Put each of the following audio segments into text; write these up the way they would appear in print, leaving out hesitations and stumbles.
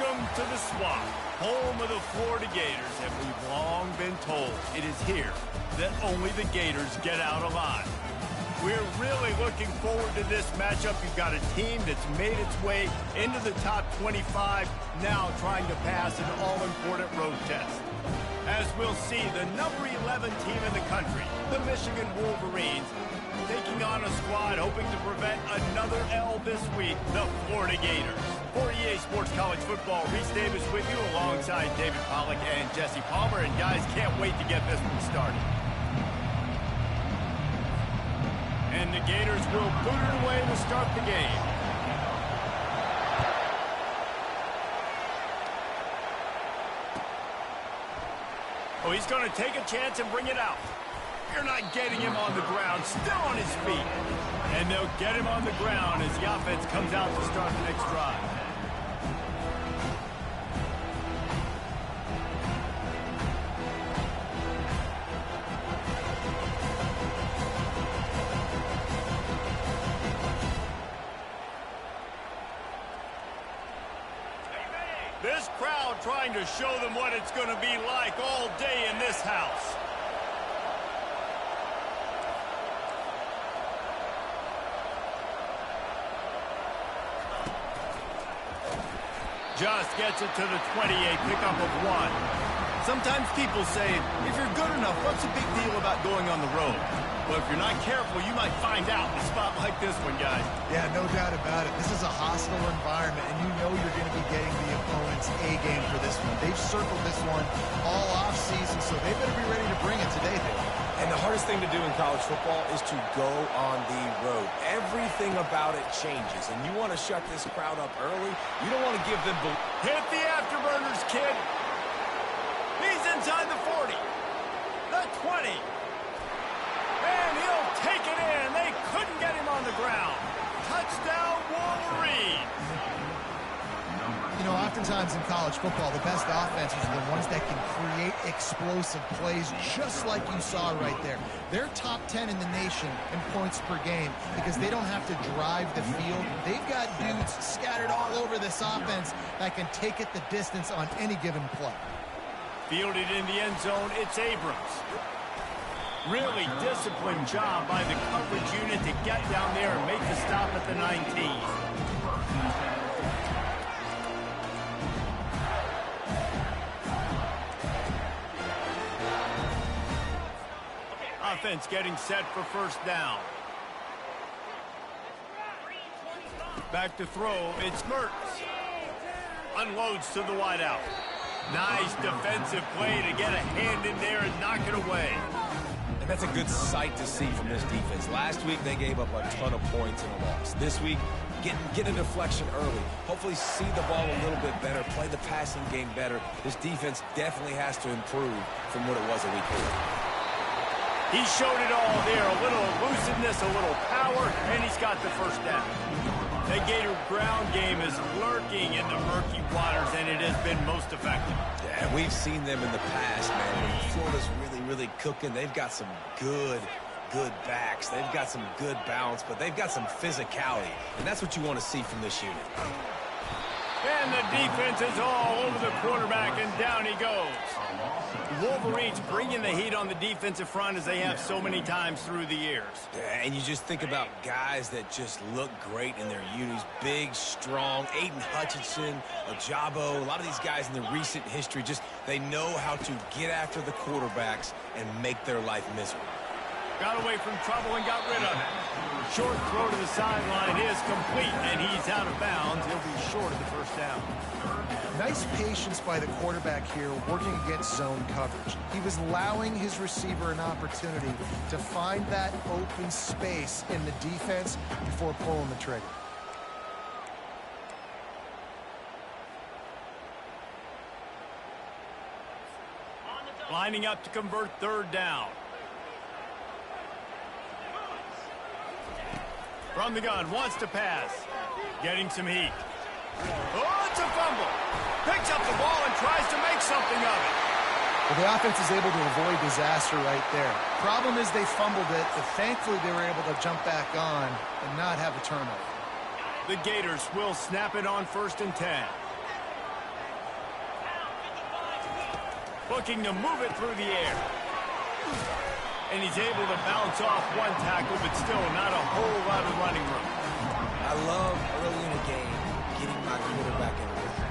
Welcome to the Swamp, home of the Florida Gators, and we've long been told it is here that only the Gators get out alive. We're really looking forward to this matchup. You've got a team that's made its way into the top 25, now trying to pass an all-important road test. As we'll see, the number 11 team in the country, the Michigan Wolverines, taking on a squad hoping to prevent another L this week, the Florida Gators. For EA Sports College Football, Reese Davis with you alongside David Pollack and Jesse Palmer. And guys, can't wait to get this one started. And the Gators will boot it away to start the game. Oh, he's going to take a chance and bring it out. You're not getting him on the ground, still on his feet. And they'll get him on the ground as the offense comes out to start the next drive. This crowd trying to show them what it's going to be like all day in this house. Just gets it to the 28, pickup of 1. Sometimes people say, if you're good enough, what's the big deal about going on the road? Well, if you're not careful, you might find out in a spot like this one, guys. Yeah, no doubt about it. This is a hostile environment, and you know you're going to be getting the opponent's A-game for this one. They've circled this one all off-season, so they better be ready to bring it today, Dave. And the hardest thing to do in college football is to go on the road. Everything about it changes, and you want to shut this crowd up early. You don't want to give them... Hit the afterburners, kid. He's inside the 40. The 20. And he'll take it in. They couldn't get him on the ground. Touchdown, Wolverines. You know, oftentimes in college football, the best offenses are the ones that can create explosive plays, just like you saw right there. They're top 10 in the nation in points per game because they don't have to drive the field. They've got dudes scattered all over this offense that can take it the distance on any given play. Fielded in the end zone, it's Abrams. Really disciplined job by the coverage unit to get down there and make the stop at the 19. Offense getting set for first down. Back to throw, it's Mertz. Unloads to the wideout. Nice defensive play to get a hand in there and knock it away. And that's a good sight to see from this defense. Last week, they gave up a ton of points in a loss. This week, get a deflection early. Hopefully see the ball a little bit better, play the passing game better. This defense definitely has to improve from what it was a week ago. He showed it all there, a little elusiveness, a little power, and he's got the first down. The Gator ground game is lurking in the murky waters, and it has been most effective. Yeah, we've seen them in the past, man. When Florida's really cooking, they've got some good backs. They've got some good balance, but they've got some physicality, and that's what you want to see from this unit. And the defense is all over the quarterback, and down he goes. The Wolverines bringing the heat on the defensive front as they have so many times through the years. Yeah, and you just think about guys that just look great in their unis. Big, strong, Aiden Hutchinson, Ajabo, a lot of these guys in the recent history, just they know how to get after the quarterbacks and make their life miserable. Got away from trouble and got rid of it. Short throw to the sideline is complete, and he's out of bounds. He'll be short of the first down. Nice patience by the quarterback here working against zone coverage. He was allowing his receiver an opportunity to find that open space in the defense before pulling the trigger. Lining up to convert third down. From the gun, wants to pass. Getting some heat. Oh, it's a fumble. Picks up the ball and tries to make something of it. Well, the offense is able to avoid disaster right there. Problem is they fumbled it, but thankfully they were able to jump back on and not have a turnover. The Gators will snap it on 1st and 10. Looking to move it through the air. And he's able to bounce off one tackle, but still not a whole lot of running room. I love early in a game getting my quarterback in rhythm.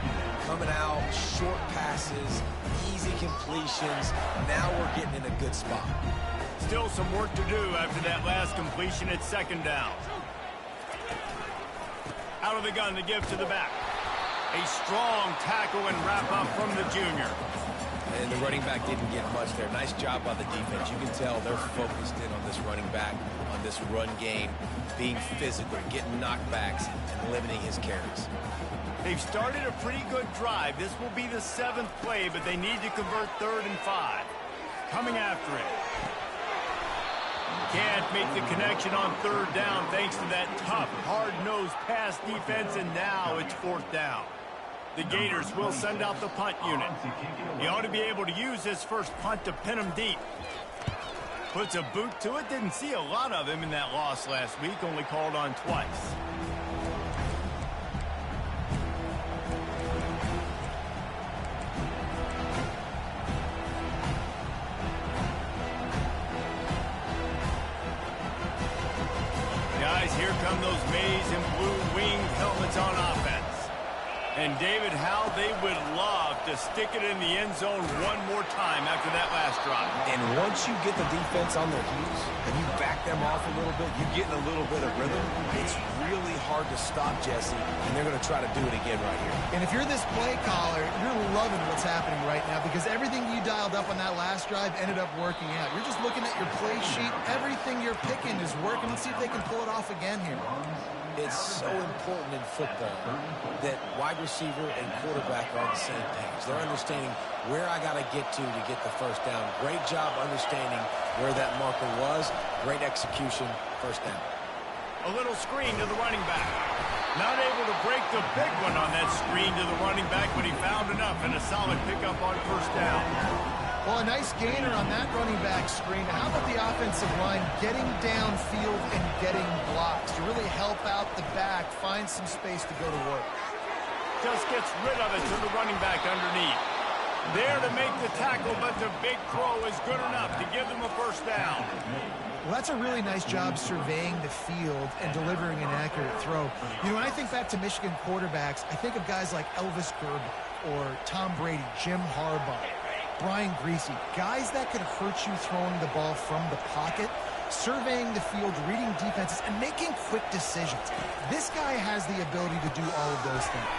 Coming out, short passes, easy completions. Now we're getting in a good spot. Still some work to do after that last completion at second down. Out of the gun to give to the back. A strong tackle and wrap up from the junior. And the running back didn't get much there. Nice job by the defense. You can tell they're focused in on this running back, on this run game, being physical, getting knockbacks, and limiting his carries. They've started a pretty good drive. This will be the 7th play, but they need to convert 3rd and 5. Coming after it. Can't make the connection on 3rd down thanks to that tough, hard-nosed pass defense, and now it's 4th down. The Gators will send out the punt unit. He ought to be able to use this first punt to pin him deep. Puts a boot to it. Didn't see a lot of him in that loss last week. Only called on twice. Guys, here come those maize and blue winged helmets on offense. And David, how they would love to stick it in the end zone one more time after that last drive. And once you get the defense on their heels and you back them off a little bit, you get in a little bit of rhythm, it's really hard to stop Jesse, and they're going to try to do it again right here. And if you're this play caller, you're loving what's happening right now because everything you dialed up on that last drive ended up working out. You're just looking at your play sheet. Everything you're picking is working. Let's see if they can pull it off again here. It's so important in football that wide receiver and quarterback are on the same page. They're understanding where I got to get the first down. Great job understanding where that marker was. Great execution, first down. A little screen to the running back. Not able to break the big one on that screen to the running back, but he found enough and a solid pickup on first down. Well, a nice gainer on that running back screen. How about the offensive line getting downfield and getting blocks to really help out the back, find some space to go to work? Just gets rid of it to the running back underneath. There to make the tackle, but the big throw is good enough to give them a first down. Well, that's a really nice job surveying the field and delivering an accurate throw. You know, when I think back to Michigan quarterbacks, I think of guys like Elvis Gerber or Tom Brady, Jim Harbaugh, Brian Greasy, guys that could hurt you throwing the ball from the pocket, surveying the field, reading defenses, and making quick decisions. This guy has the ability to do all of those things.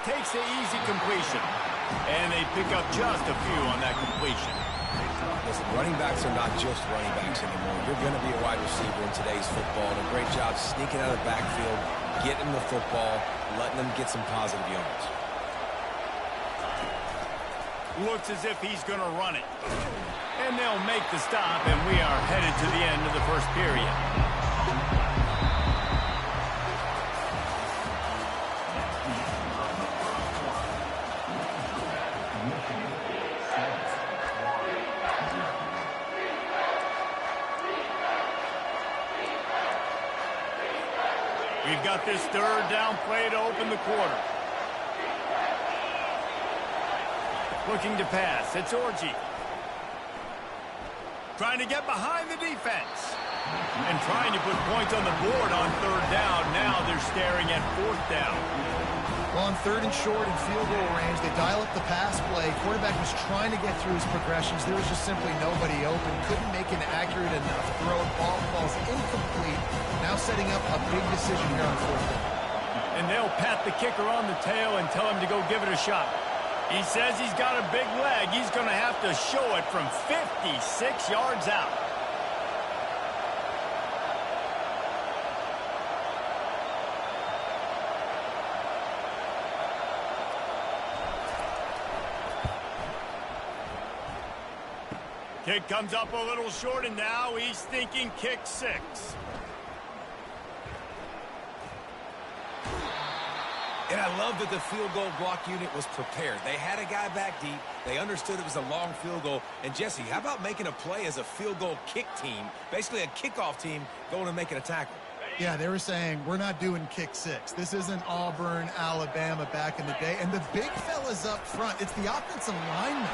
Takes the easy completion, and they pick up just a few on that completion. Listen, running backs are not just running backs anymore. You're going to be a wide receiver in today's football, and a great job sneaking out of the backfield, getting the football, letting them get some positive yards. Looks as if he's going to run it. And they'll make the stop, and we are headed to the end of the first period. We've got this 3rd down play to open the quarter. Looking to pass. It's Orji. Trying to get behind the defense. And trying to put points on the board on 3rd down. Now they're staring at 4th down. Well, on 3rd and short and field goal range, they dial up the pass play. Quarterback was trying to get through his progressions. There was just simply nobody open. Couldn't make an accurate enough throw. Ball falls incomplete. Now setting up a big decision here on 4th down. And they'll pat the kicker on the tail and tell him to go give it a shot. He says he's got a big leg. He's going to have to show it from 56 yards out. Kick comes up a little short, and now he's thinking kick 6. And I love that the field goal block unit was prepared. They had a guy back deep. They understood it was a long field goal. And, Jesse, how about making a play as a field goal kick team, basically a kickoff team, going and making a tackle? Yeah, they were saying, we're not doing kick 6. This isn't Auburn, Alabama back in the day. And the big fellas up front, it's the offensive linemen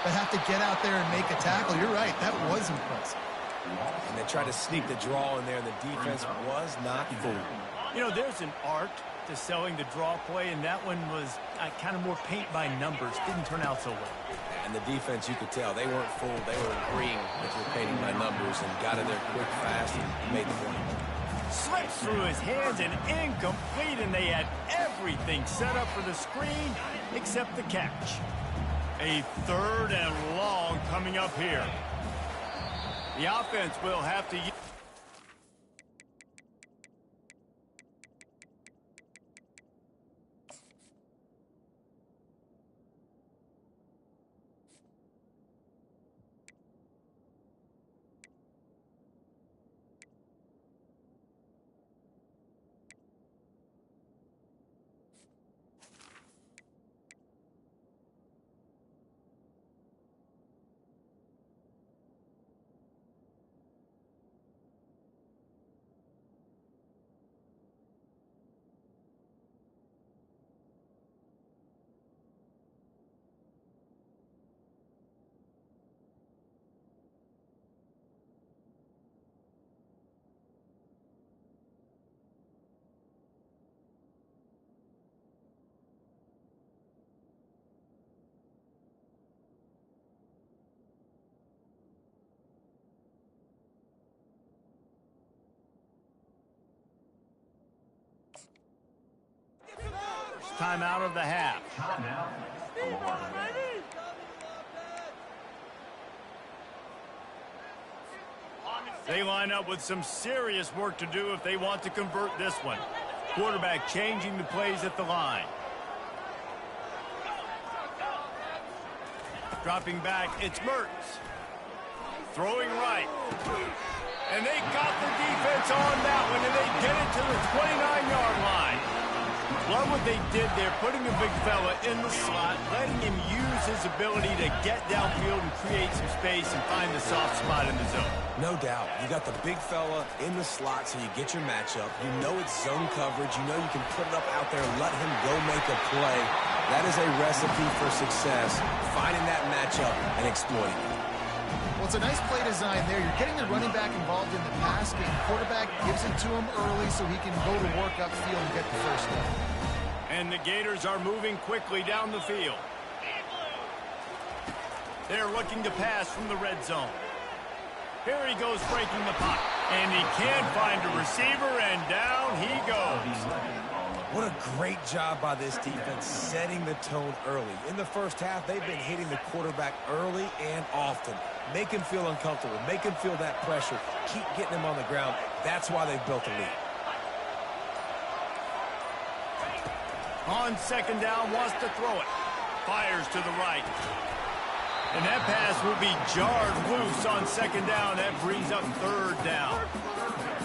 but have to get out there and make a tackle. You're right, that was impressive. And they tried to sneak the draw in there, and the defense was not fooled. You know, there's an art to selling the draw play, and that one was kind of more paint by numbers. Didn't turn out so well. And the defense, you could tell, they weren't fooled. They were agreeing that you're painting by numbers and got in there quick, fast, and made the point. Slips through his hands and incomplete, and they had everything set up for the screen except the catch. A 3rd and long coming up here. The offense will have to... Time out of the half. They line up with some serious work to do if they want to convert this one. Quarterback changing the plays at the line. Dropping back, it's Mertz. Throwing right. And they got the defense on that one, and they get it to the 29-yard line. Love what they did there, putting a big fella in the slot, letting him use his ability to get downfield and create some space and find the soft spot in the zone. No doubt. You got the big fella in the slot, so you get your matchup. You know it's zone coverage. You know you can put it up out there and let him go make a play. That is a recipe for success, finding that matchup and exploiting it. Well, it's a nice play design there. You're getting the running back involved in the pass game. Quarterback gives it to him early so he can go to work upfield and get the first down. And the Gators are moving quickly down the field. They're looking to pass from the red zone. Here he goes breaking the pocket. And he can't find a receiver, and down he goes. What a great job by this defense setting the tone early. In the first half, they've been hitting the quarterback early and often. Make him feel uncomfortable. Make him feel that pressure. Keep getting him on the ground. That's why they've built a lead. On second down, wants to throw it. Fires to the right. And that pass will be jarred loose on second down. That brings up 3rd down.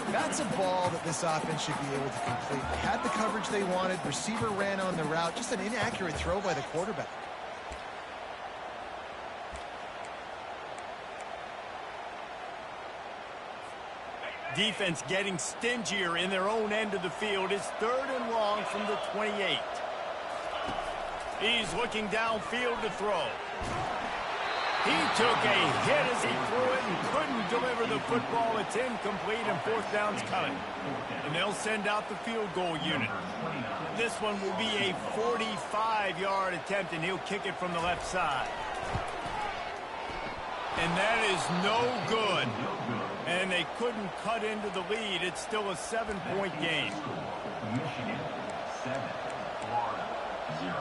That's a ball that this offense should be able to complete. They had the coverage they wanted. Receiver ran on the route. Just an inaccurate throw by the quarterback. Defense getting stingier in their own end of the field. It's 3rd and long from the 28. He's looking downfield to throw. He took a hit as he threw it and couldn't deliver the football. It's incomplete, and 4th down's coming. And they'll send out the field goal unit. This one will be a 45-yard attempt, and he'll kick it from the left side. And that is no good. And they couldn't cut into the lead. It's still a 7-point game. Michigan 7, Florida 0.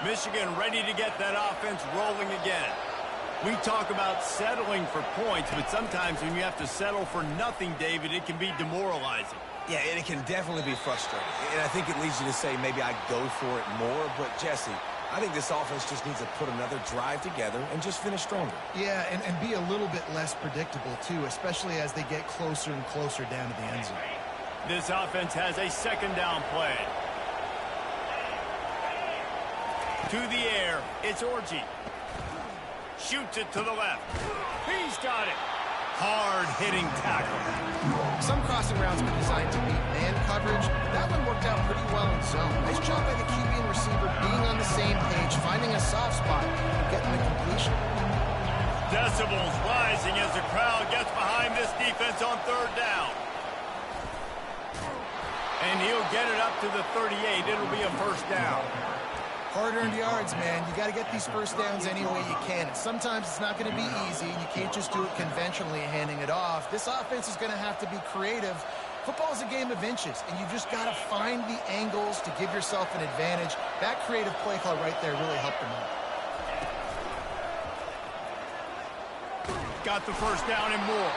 Michigan ready to get that offense rolling again. We talk about settling for points, but sometimes when you have to settle for nothing, David, it can be demoralizing. Yeah, and it can definitely be frustrating. And I think it leads you to say maybe I go for it more. But, Jesse, I think this offense just needs to put another drive together and just finish stronger. Yeah, and be a little bit less predictable, too, especially as they get closer and closer down to the end zone. This offense has a second down play. To the air, it's Orji. Shoots it to the left. He's got it. Hard-hitting tackle. Some crossing routes were designed to beat man coverage, but that one worked out pretty well in zone. Nice job by the QB and receiver being on the same page, finding a the crowd gets behind this defense on third down. And he'll get it up to the 38. It'll be a first down. Hard-earned yards, man. You got to get these first downs any way you can. And sometimes it's not going to be easy, and you can't just do it conventionally handing it off. This offense is going to have to be creative. Football is a game of inches, and you've just got to find the angles to give yourself an advantage. That creative play call right there really helped them out. Got the first down and more.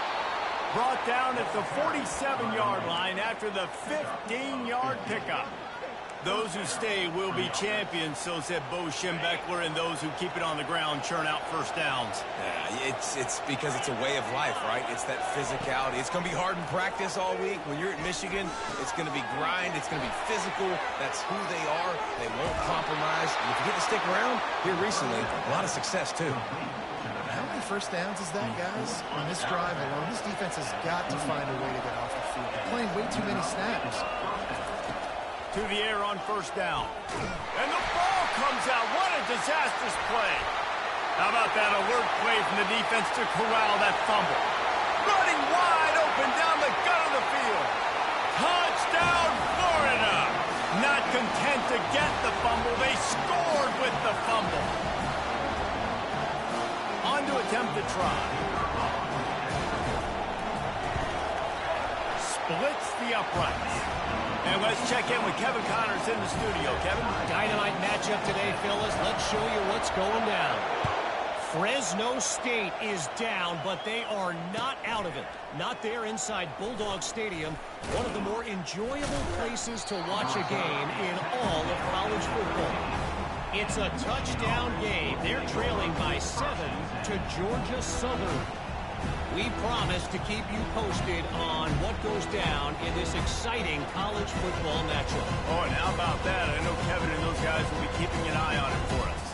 Brought down at the 47-yard line after the 15-yard pickup. Those who stay will be champions, so said Bo Schembechler, and those who keep it on the ground churn out first downs. Yeah, it's because it's a way of life, right? It's that physicality. It's going to be hard in practice all week. When you're at Michigan, it's going to be grind. It's going to be physical. That's who they are. They won't compromise. And if you get to stick around, here recently, a lot of success, too. How many first downs is that, guys? On this drive alone, this defense has got to find a way to get off the field. They're playing way too many snaps. To the air on first down. And the ball comes out. What a disastrous play. How about that alert play from the defense to corral that fumble? Running wide open down the gut of the field. Touchdown, Florida. Not content to get the fumble, they scored with the fumble. On to attempt the try. Splits the uprights. And let's check in with Kevin Connors in the studio. Kevin? Dynamite matchup today, fellas. Let's show you what's going down. Fresno State is down, but they are not out of it. Not there inside Bulldog Stadium, one of the more enjoyable places to watch a game in all of college football. It's a touchdown game. They're trailing by 7 to Georgia Southern. We promise to keep you posted on what goes down in this exciting college football matchup. Oh, and how about that? I know Kevin and those guys will be keeping an eye on it for us.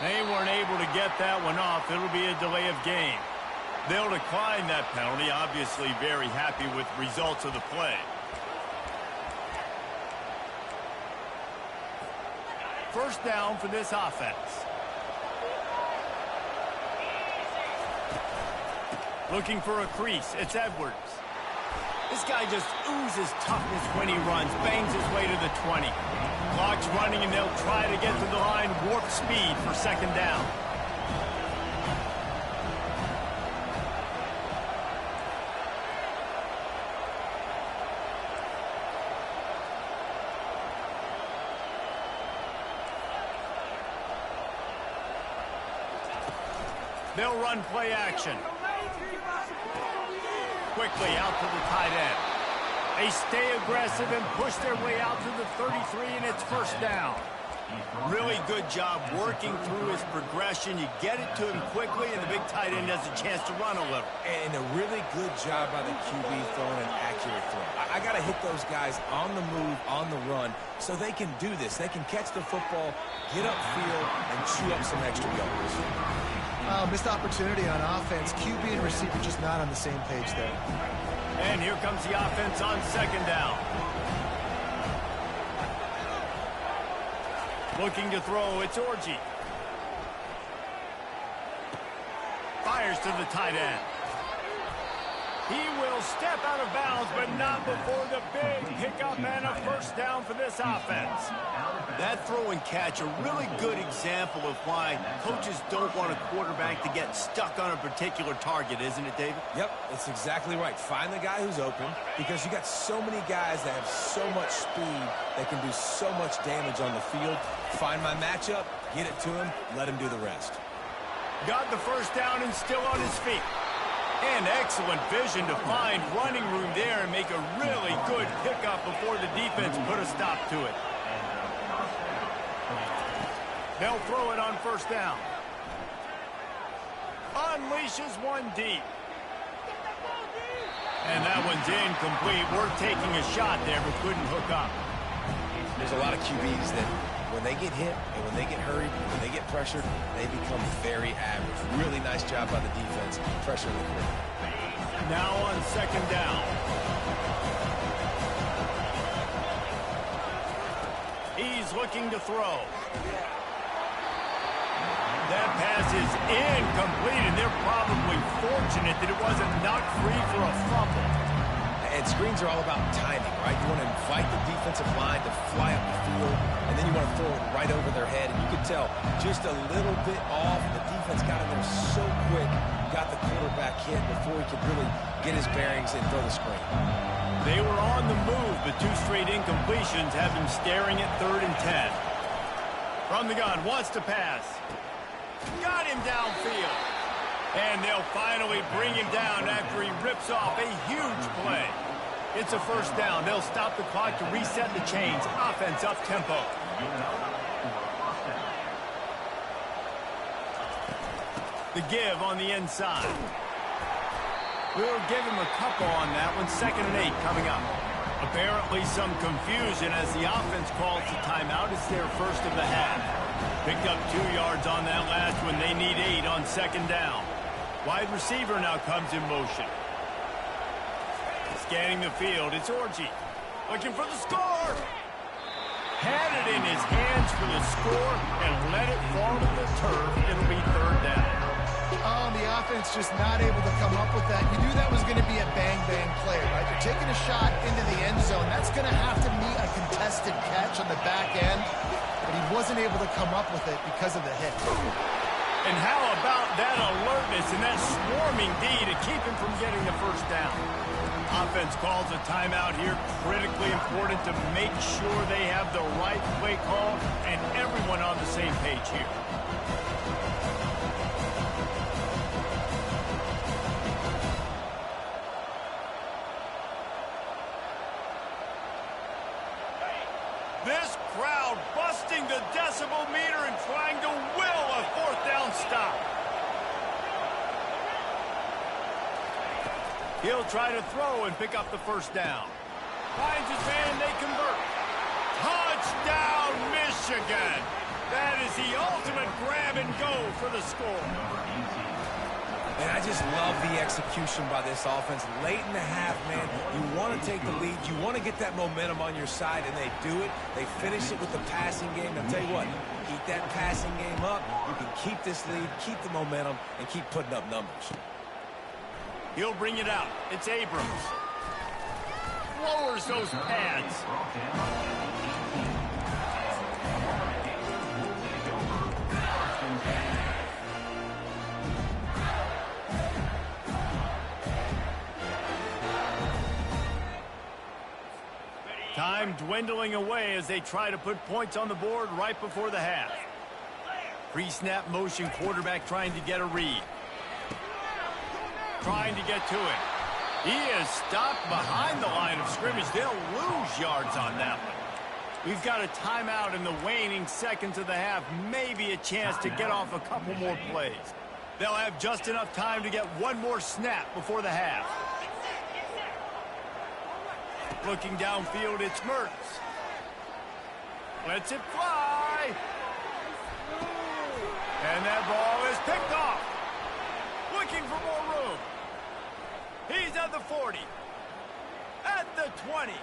They weren't able to get that one off. It'll be a delay of game. They'll decline that penalty. Obviously very happy with the results of the play. First down for this offense. Looking for a crease. It's Edwards. This guy just oozes toughness when he runs. Bangs his way to the 20. Clock's running, and they'll try to get to the line. Warp speed for second down. They'll run play action. Quickly out to the tight end. They stay aggressive and push their way out to the 33, and it's first down. Really good job working through his progression. You get it to him quickly, and the big tight end has a chance to run a little. And a really good job by the QB throwing an accurate throw. I got to hit those guys on the move, on the run, so they can do this. They can catch the football, get upfield, and chew up some extra yards. Missed opportunity on offense. QB and receiver just not on the same page there. And here comes the offense on second down. Looking to throw, it's Orji. Fires to the tight end. He will step out of bounds, but not before the big pickup and a first down for this offense. That throw and catch, a really good example of why coaches don't want a quarterback to get stuck on a particular target, isn't it, David? Yep, that's exactly right. Find the guy who's open, because you got so many guys that have so much speed that can do so much damage on the field. Find my matchup, get it to him, let him do the rest. Got the first down and still on his feet. And excellent vision to find running room there and make a really good pickup before the defense put a stop to it. They'll throw it on first down. Unleashes one deep. And that one's incomplete. Worth taking a shot there, but couldn't hook up. There's a lot of QBs that when they get hit and when they get hurried, when they get pressured, they become very average. Really nice job by the defense, pressuring the quarterback. Now on second down. He's looking to throw. That pass is incomplete, and they're probably fortunate that it wasn't knocked free for a fumble. And screens are all about timing, right? You want to invite the defensive line to fly up the field, and then you want to throw it right over their head. And you can tell just a little bit off. The defense got in there so quick, got the quarterback hit before he could really get his bearings and throw the screen. They were on the move, but 2 straight incompletions have them staring at 3rd and 10. From the gun, wants to pass. Got him downfield. And they'll finally bring him down after he rips off a huge play. It's a first down. They'll stop the clock to reset the chains. Offense up tempo. The give on the inside. We'll give him a couple on that one. 2nd and 8 coming up. Apparently some confusion as the offense calls the timeout. It's their first of the half. Picked up 2 yards on that last one. They need 8 on 2nd down. Wide receiver now comes in motion. Scanning the field, it's Orji. Looking for the score. Had it in his hands for the score and let it fall to the turf. It'll be 3rd down. Oh, the offense just not able to come up with that. You knew that was going to be a bang-bang play, right? They're taking a shot into the end zone. That's going to have to meet a contested catch on the back end, but he wasn't able to come up with it because of the hit. And how about that alertness and that swarming D to keep him from getting the first down? Offense calls a timeout here. Critically important to make sure they have the right play call and everyone on the same page here. This crowd busting the decibel meter and trying to will a 4th down stop. He'll try to throw and pick up the first down. Finds his man, they convert. Touchdown, Michigan! That is the ultimate grab and go for the score. And I just love the execution by this offense. Late in the half, man, you want to take the lead. You want to get that momentum on your side, and they do it. They finish it with the passing game. I'll tell you what, keep that passing game up. You can keep this lead, keep the momentum, and keep putting up numbers. He'll bring it out. It's Abrams. Lowers those pads. Time dwindling away as they try to put points on the board right before the half. Pre-snap motion, quarterback trying to get a read. Trying to get to it. He is stopped behind the line of scrimmage. They'll lose yards on that one. We've got a timeout in the waning seconds of the half. Maybe a chance to get off a couple more plays. They'll have just enough time to get one more snap before the half. Looking downfield, it's Mertz. Lets it fly. And that ball is picked off. Looking for more room. He's at the 40. At the 20.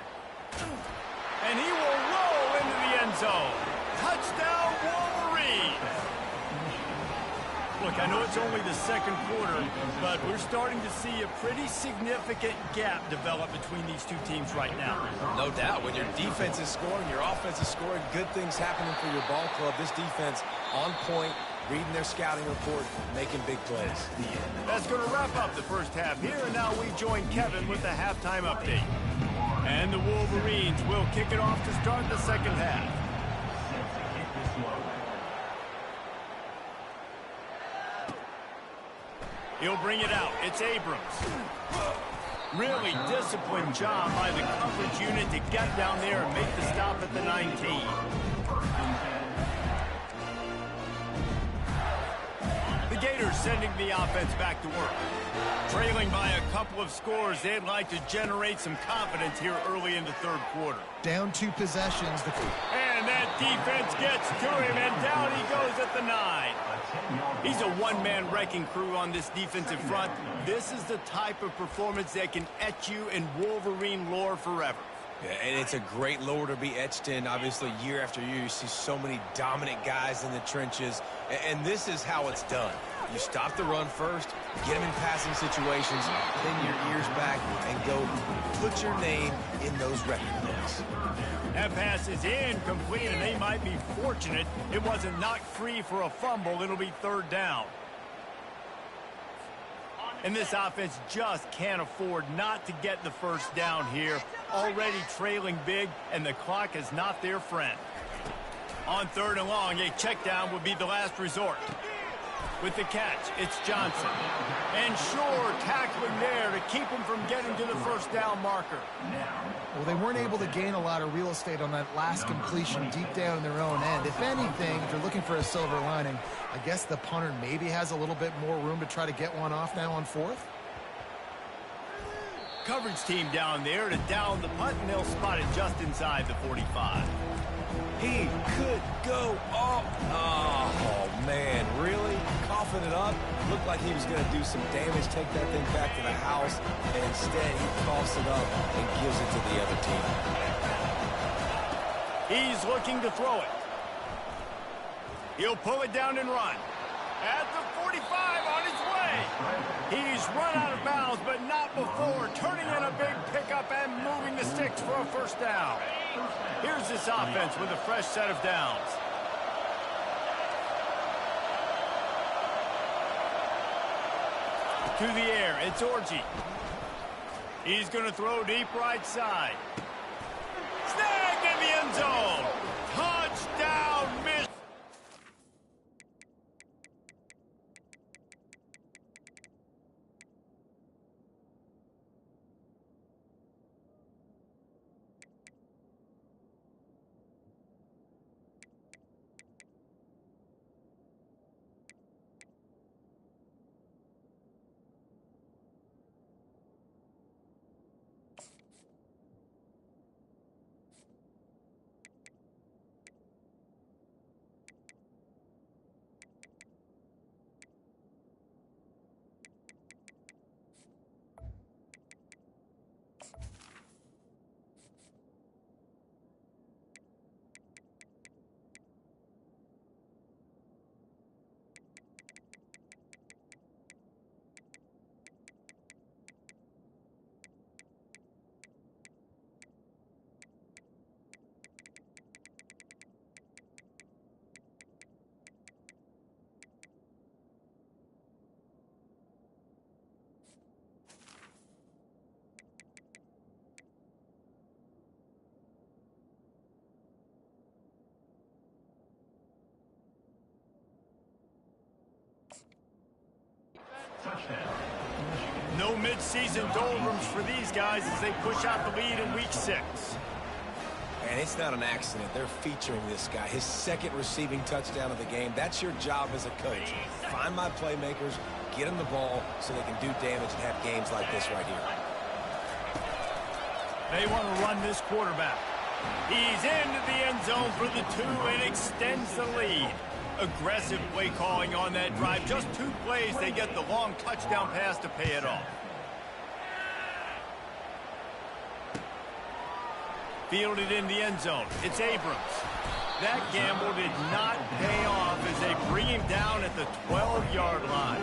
And he will roll into the end zone. Touchdown, Wolverines. Look, I know it's only the 2nd quarter, but we're starting to see a pretty significant gap develop between these two teams right now. No doubt. When your defense is scoring, your offense is scoring, good things happening for your ball club. This defense on point, reading their scouting report, making big plays. That's going to wrap up the first half here, and now we join Kevin with the halftime update. And the Wolverines will kick it off to start the 2nd half. He'll bring it out. It's Abrams. Really disciplined job by the coverage unit to get down there and make the stop at the 19. The Gators sending the offense back to work. Trailing by a couple of scores, they'd like to generate some confidence here early in the 3rd quarter. Down 2 possessions. And that defense gets to him, and down he goes at the 9. He's a one-man wrecking crew on this defensive front. This is the type of performance that can etch you in Wolverine lore forever. Yeah, and it's a great lore to be etched in. Obviously, year after year, you see so many dominant guys in the trenches, and this is how it's done. You stop the run first, get them in passing situations, pin your ears back, and go put your name in those record books. That pass is incomplete, and they might be fortunate it wasn't knocked free for a fumble. It'll be third down. And this offense just can't afford not to get the first down here. Already trailing big, and the clock is not their friend. On third and long, a check down would be the last resort. With the catch, it's Johnson. And sure, tackling there to keep him from getting to the first down marker. Well, they weren't able to gain a lot of real estate on that last completion deep down in their own end. If anything, if you're looking for a silver lining, I guess the punter maybe has a little bit more room to try to get one off now on fourth. Coverage team down there to down the punt, and they'll spot it just inside the 45. He could go off. Oh, man, really? Coughing it up. Looked like he was going to do some damage, take that thing back to the house, and instead he coughs it up and gives it to the other team. He's looking to throw it. He'll pull it down and run. At the 45 on his way. He's run out of bounds, but not before turning in a big pickup and moving the sticks for a first down. Here's this offense with a fresh set of downs. To the air, it's Orji. He's going to throw deep right side. Snagged in the end zone. Touchdown, miss. No mid-season doldrums for these guys as they push out the lead in week 6. And it's not an accident. They're featuring this guy. His second receiving touchdown of the game. That's your job as a coach. Find my playmakers, get them the ball so they can do damage and have games like this right here. They want to run this quarterback. He's into the end zone for the 2 and extends the lead. Aggressive play calling on that drive. Just 2 plays, they get the long touchdown pass to pay it off. Fielded in the end zone. It's Abrams. That gamble did not pay off as they bring him down at the 12-yard line.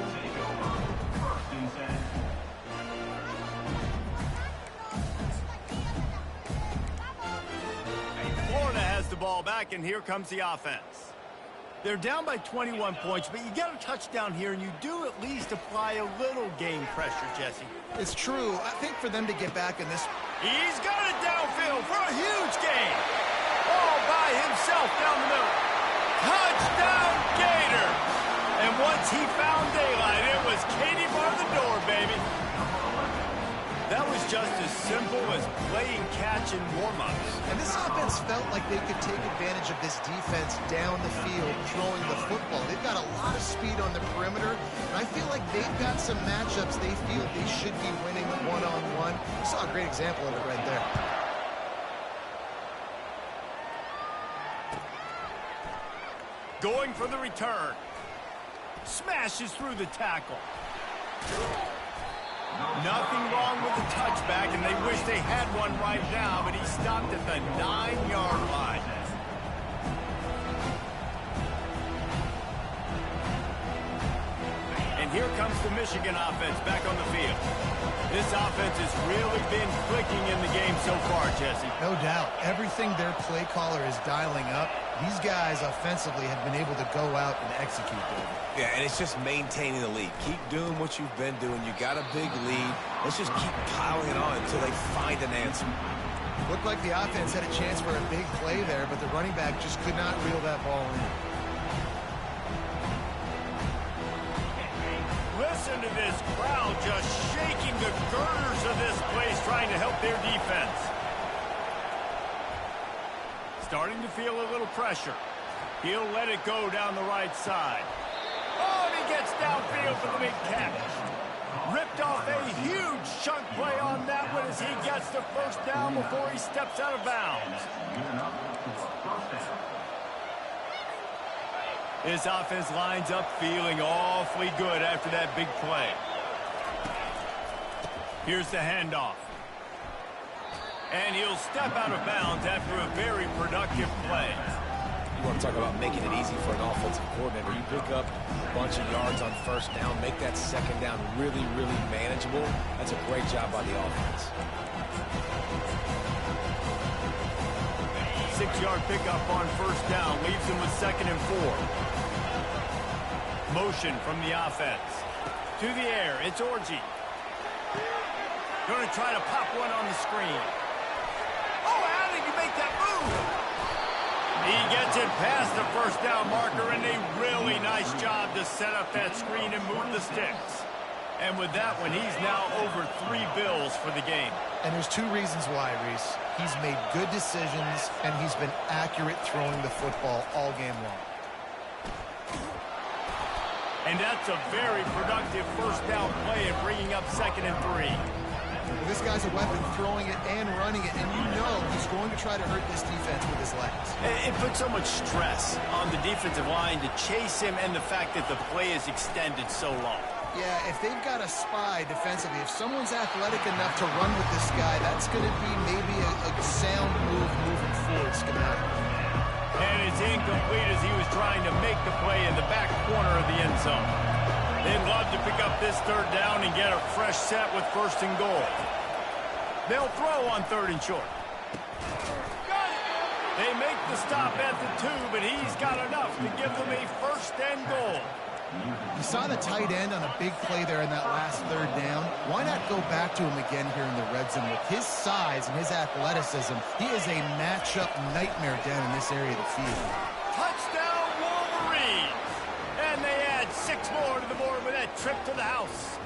Florida has the ball back, and here comes the offense. They're down by 21 points, but you get a touchdown here, and you do at least apply a little game pressure, Jesse. It's true. I think for them to get back in this... He's got it downfield for a huge gain. All by himself down the middle. Touchdown, Gator. And once he found daylight, it was Katie bar the door, baby. That was just as simple as playing catch in warm-ups. And this offense felt like they could take advantage of this defense down the field, throwing the football. They've got a lot of speed on the perimeter, and I feel like they've got some matchups they feel they should be winning one-on-one. You saw a great example of it right there. Going for the return. Smashes through the tackle. Nothing wrong with the touchback, and they wish they had one right now, but he stopped at the 9-yard line. And here comes the Michigan offense back on the field. This offense has really been clicking in the game so far, Jesse. No doubt. Everything their play caller is dialing up, these guys offensively have been able to go out and execute them. Yeah, and it's just maintaining the lead. Keep doing what you've been doing. You got a big lead. Let's just keep piling it on until they find an answer. Looked like the offense had a chance for a big play there, but the running back just could not reel that ball in. Listen to this crowd just shaking the girders of this place, trying to help their defense. Starting to feel a little pressure. He'll let it go down the right side. Oh, and he gets downfield for the big catch. Ripped off a huge chunk play on that one as he gets the first down before he steps out of bounds. His offense lines up feeling awfully good after that big play. Here's the handoff. And he'll step out of bounds after a very productive play. You want to talk about making it easy for an offensive coordinator. You pick up a bunch of yards on first down, make that second down really, really manageable. That's a great job by the offense. 6-yard pickup on first down leaves him with 2nd and 4. Motion from the offense. To the air, it's Orji. Going to try to pop one on the screen. Oh, how did you make that move? He gets it past the first down marker, and a really nice job to set up that screen and move the sticks. And with that one, he's now over 3 bills for the game. And there's 2 reasons why, Reese. He's made good decisions, and he's been accurate throwing the football all game long. And that's a very productive first down play and bringing up 2nd and 3. This guy's a weapon, throwing it and running it, and you know he's going to try to hurt this defense with his legs. It puts so much stress on the defensive line to chase him, and the fact that the play is extended so long. Yeah, if they've got a spy defensively, if someone's athletic enough to run with this guy, that's going to be maybe a sound move moving forward schematically. And it's incomplete as he was trying to make the play in the back corner of the end zone. They'd love to pick up this 3rd down and get a fresh set with 1st and goal. They'll throw on 3rd and short. They make the stop at the 2, but he's got enough to give them a 1st and goal. You saw the tight end on a big play there in that last 3rd down. Why not go back to him again here in the red zone? With his size and his athleticism, he is a matchup nightmare down in this area of the field. Touchdown, Wolverines! And they add 6 more to the board with that trip to the house.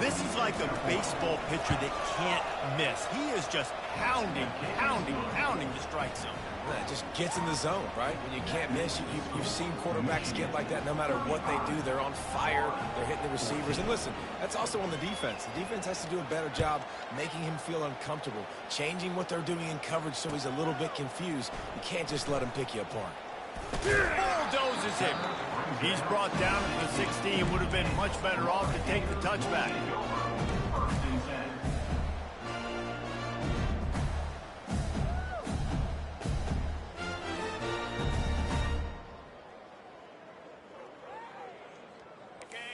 This is like a baseball pitcher that can't miss. He is just pounding the strike zone. It just gets in the zone, right? When you can't miss, you've seen quarterbacks get like that no matter what they do. They're on fire. They're hitting the receivers. And listen, that's also on the defense. The defense has to do a better job making him feel uncomfortable, changing what they're doing in coverage so he's a little bit confused. You can't just let him pick you apart. Bulldozes him. He's brought down to the 16. Would have been much better off to take the touchback.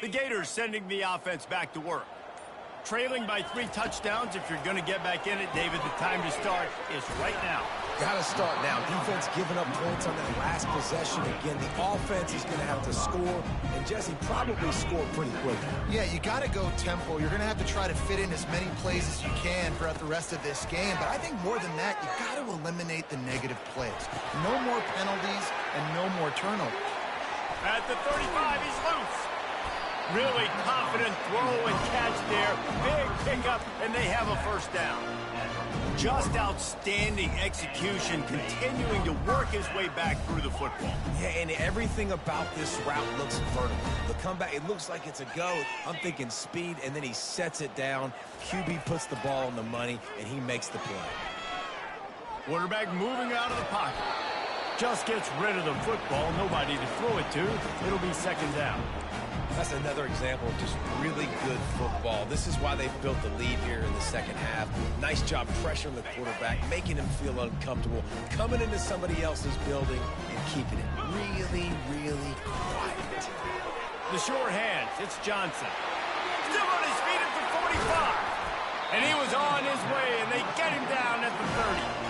The Gators sending the offense back to work. Trailing by 3 touchdowns. If you're going to get back in it, David, the time to start is right now. Got to start now. Defense giving up points on that last possession. Again, the offense is going to have to score, and Jesse probably score pretty quickly. Yeah, you got to go tempo. You're going to have to try to fit in as many plays as you can throughout the rest of this game. But I think more than that, you got to eliminate the negative plays. No more penalties and no more turnovers. At the 35, he's loose. Really confident throw and catch there. Big pickup, and they have a 1st down. Just outstanding execution, continuing to work his way back through the football. Yeah, and everything about this route looks vertical. The comeback, it looks like it's a go. I'm thinking speed, and then he sets it down. QB puts the ball on the money, and he makes the play. Quarterback moving out of the pocket. Just gets rid of the football. Nobody to throw it to. It'll be 2nd down. That's another example of just really good football. This is why they built the lead here in the second half. Nice job pressuring the quarterback, making him feel uncomfortable, coming into somebody else's building and keeping it really, really quiet. The sure hands, it's Johnson. Still on his feet at the 45. And he was on his way, and they get him down at the 30.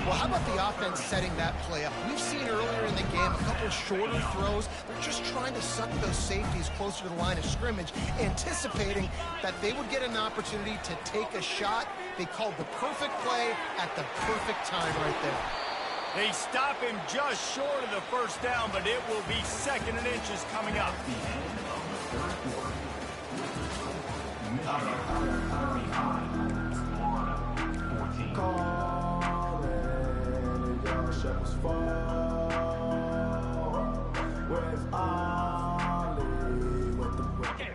Well, how about the offense setting that play up? We've seen earlier in the game a couple of shorter throws. They're just trying to suck those safeties closer to the line of scrimmage, anticipating that they would get an opportunity to take a shot. They called the perfect play at the perfect time right there. They stop him just short of the first down, but it will be 2nd and inches coming up.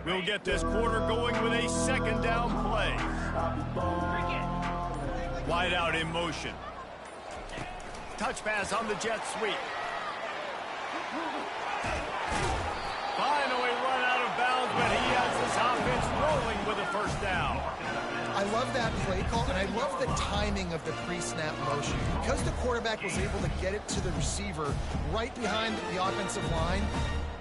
We'll get this quarter going with a 2nd down play. Wide out in motion. Touch pass on the jet sweep. Finally run out of bounds, but he has his offense rolling with a 1st down. I love that play call, and I love the timing of the pre-snap motion. Because the quarterback was able to get it to the receiver right behind the offensive line,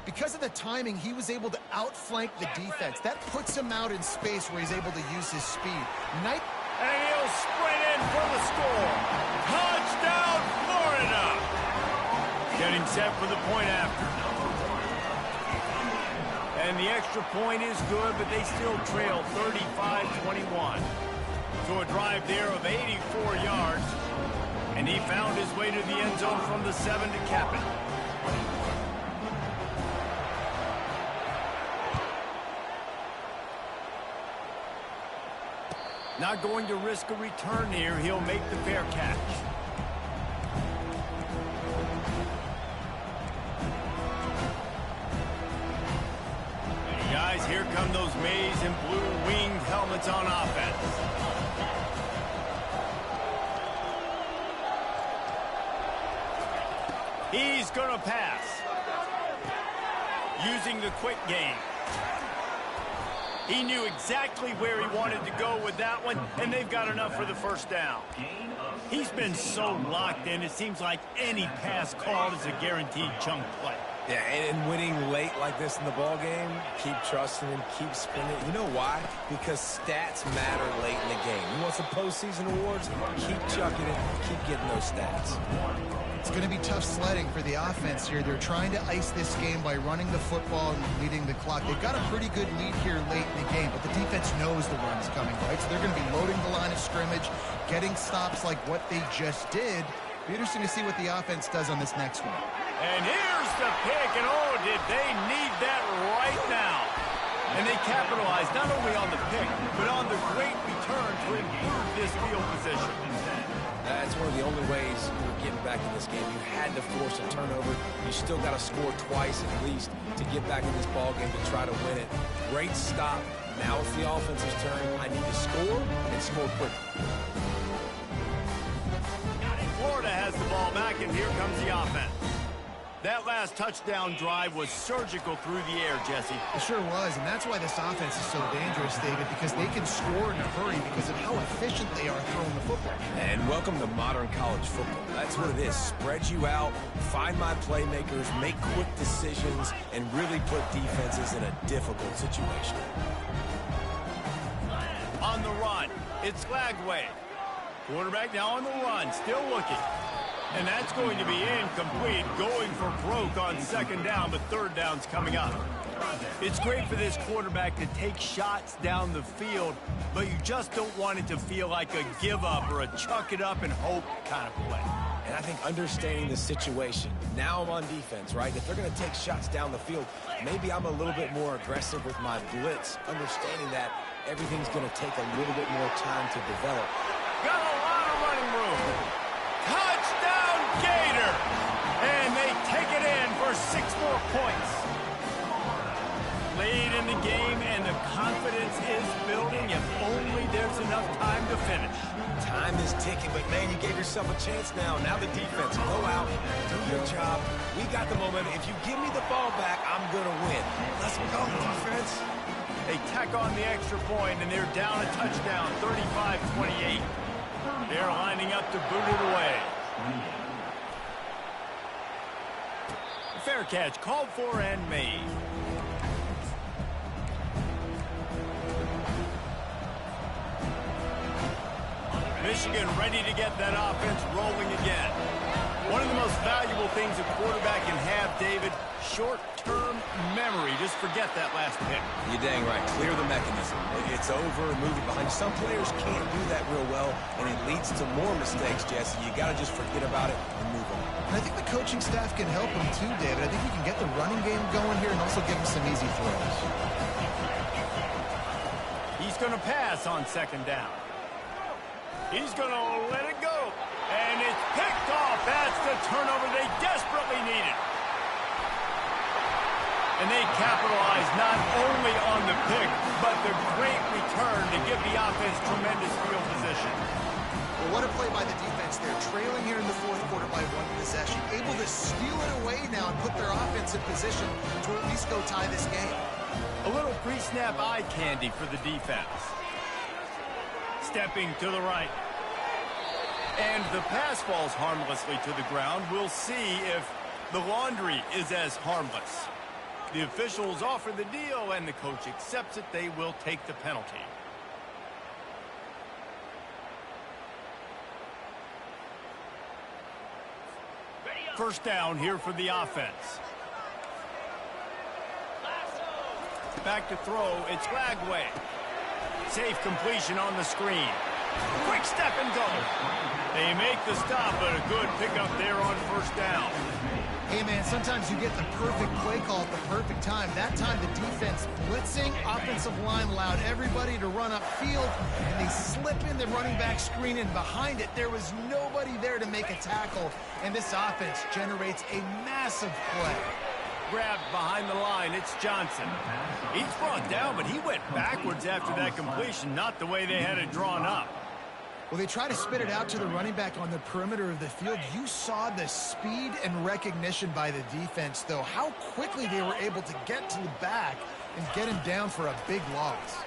because of the timing, he was able to outflank the defense. That puts him out in space where he's able to use his speed. And he'll sprint in for the score. Touchdown, Florida! Getting set for the point after. And the extra point is good, but they still trail 35-21. So a drive there of 84 yards. And he found his way to the end zone from the 7 to cap it. Not going to risk a return here. He'll make the fair catch. And guys, here come those maize and blue winged helmets on offense. He's going to pass. Using the quick game. He knew exactly where he wanted to go with that one, and they've got enough for the 1st down. He's been so locked in, it seems like any pass called is a guaranteed chunk play. Yeah, and winning late like this in the ball game, keep trusting him, keep spinning. You know why? Because stats matter late in the game. You want some postseason awards? Keep chucking it, keep getting those stats. It's going to be tough sledding for the offense here. They're trying to ice this game by running the football and leading the clock. They've got a pretty good lead here late in the game, but the defense knows the run's coming, right? So they're going to be loading the line of scrimmage, getting stops like what they just did. Be interesting to see what the offense does on this next one. And here's the pick, and oh, did they need that right now. And they capitalized not only on the pick, but on the great return to improve this field position. That's one of the only ways you're getting back in this game. You had to force a turnover. You still got to score twice at least to get back in this ball game to try to win it. Great stop. Now it's the offense's turn. I need to score and score quickly. Florida has the ball back, and here comes the offense. That last touchdown drive was surgical through the air, Jesse. It sure was, and that's why this offense is so dangerous, David, because they can score in a hurry because of how efficient they are throwing the football. And welcome to modern college football. That's what it is. Spread you out, find my playmakers, make quick decisions, and really put defenses in a difficult situation. On the run, it's Lagway. Quarterback now on the run, still looking. And that's going to be incomplete, going for broke on 2nd down, but 3rd down's coming up. It's great for this quarterback to take shots down the field, but you just don't want it to feel like a give-up or a chuck-it-up and hope kind of play. And I think understanding the situation, now I'm on defense, right? If they're going to take shots down the field, maybe I'm a little bit more aggressive with my blitz, understanding that everything's going to take a little bit more time to develop. Got a lot of running room. Touchdown, Gator! And they take it in for 6 more points. Late in the game, and the confidence is building. If only there's enough time to finish. Time is ticking, but man, you gave yourself a chance now. Now the defense, go out, do your job. We got the momentum. If you give me the ball back, I'm I'm going to win. Let's go, defense. They tack on the extra point, and they're down a touchdown, 35-28. They're lining up to boot it away. Fair catch, called for and made. Michigan ready to get that offense rolling again. One of the most valuable things a quarterback can have, David, short-term memory. Just forget that last pick. You're dang right. Clear the mechanism. It's over, move it behind you. Some players can't do that real well, and it leads to more mistakes, Jesse. You got to just forget about it and move on. And I think the coaching staff can help him too, David. I think he can get the running game going here and also give him some easy throws. He's going to pass on second down. He's going to let it go. And it's picked off. That's the turnover they desperately needed. And they capitalized not only on the pick, but the great return to give the offense tremendous field position. Well, what a play by the defense. They're trailing here in the fourth quarter by one possession. Able to steal it away now and put their offense in position to at least go tie this game. A little pre-snap eye candy for the defense. Stepping to the right. And the pass falls harmlessly to the ground. We'll see if the laundry is as harmless. The officials offer the deal, and the coach accepts it. They will take the penalty. First down here for the offense. Back to throw. It's Lagway. Safe completion on the screen. Quick step and go. They make the stop, but a good pickup there on first down. Hey, man, sometimes you get the perfect play call at the perfect time. That time the defense blitzing, offensive line allowed everybody to run upfield, and they slip in the running back screen, and behind it there was nobody there to make a tackle, and this offense generates a massive play. Grabbed behind the line, it's Johnson. He's brought down, but he went backwards after that completion, not the way they had it drawn up. Well, they try to spit it out to the running back on the perimeter of the field. You saw the speed and recognition by the defense, though. How quickly they were able to get to the back and get him down for a big loss.